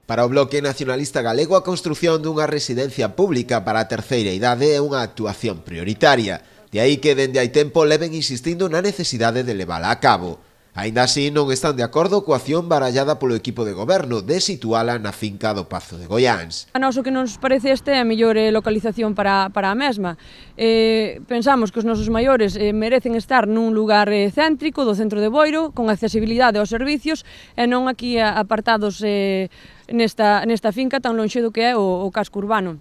Para o Bloque Nacionalista Galego, a construción dunha residencia pública para a terceira idade é unha actuación prioritaria. De aí que dende hai tempo leven insistindo na necesidade de levala a cabo. Aínda así, non están de acordo coa acción barallada polo equipo de goberno de situala na finca do Pazo de Goiáns. A nós o que nos parece é a mellor localización para a mesma. Pensamos que os nosos maiores merecen estar nun lugar céntrico do centro de Boiro, con accesibilidade aos servicios e non aquí apartados nesta finca tan lonxe do que é o casco urbano.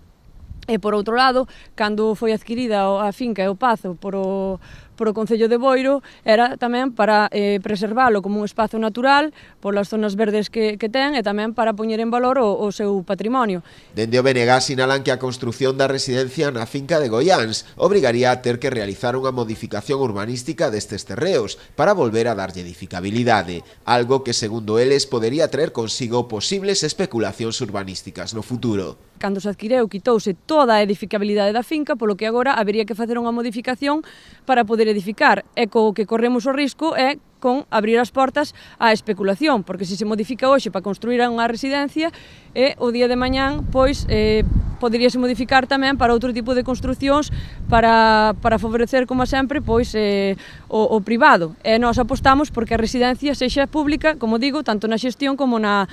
E, por outro lado, cando foi adquirida a finca e o Pazo por o Concello de Boiro, era tamén para preservalo como un espazo natural polas zonas verdes que ten e tamén para poñer en valor o seu patrimonio. Dende o BNG sinalan que a construción da residencia na finca de Goiáns obrigaría a ter que realizar unha modificación urbanística destes terreos para volver a darlle edificabilidade, algo que, segundo eles, podería traer consigo posibles especulacións urbanísticas no futuro. Cando se adquireu, quitouse toda a edificabilidade da finca, polo que agora habería que facer unha modificación para poder edificar. E co que corremos o risco é con abrir as portas á especulación, porque se se modifica hoxe para construir unha residencia, o día de mañán, pois, poderíase modificar tamén para outro tipo de construcións para favorecer, como sempre, pois, o privado. E nós apostamos porque a residencia sexa pública, como digo, tanto na xestión como na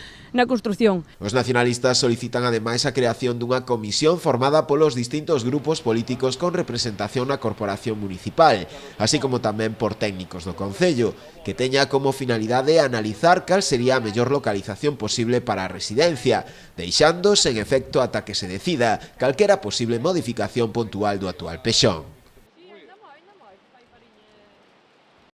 construción. Os nacionalistas solicitan ademais a creación dunha comisión formada polos distintos grupos políticos con representación na corporación municipal, así como tamén por técnicos do Concello, que teña como finalidade analizar cal sería a mellor localización posible para a residencia, deixando sen efecto ata que se decida calquera posible modificación puntual do actual pexón.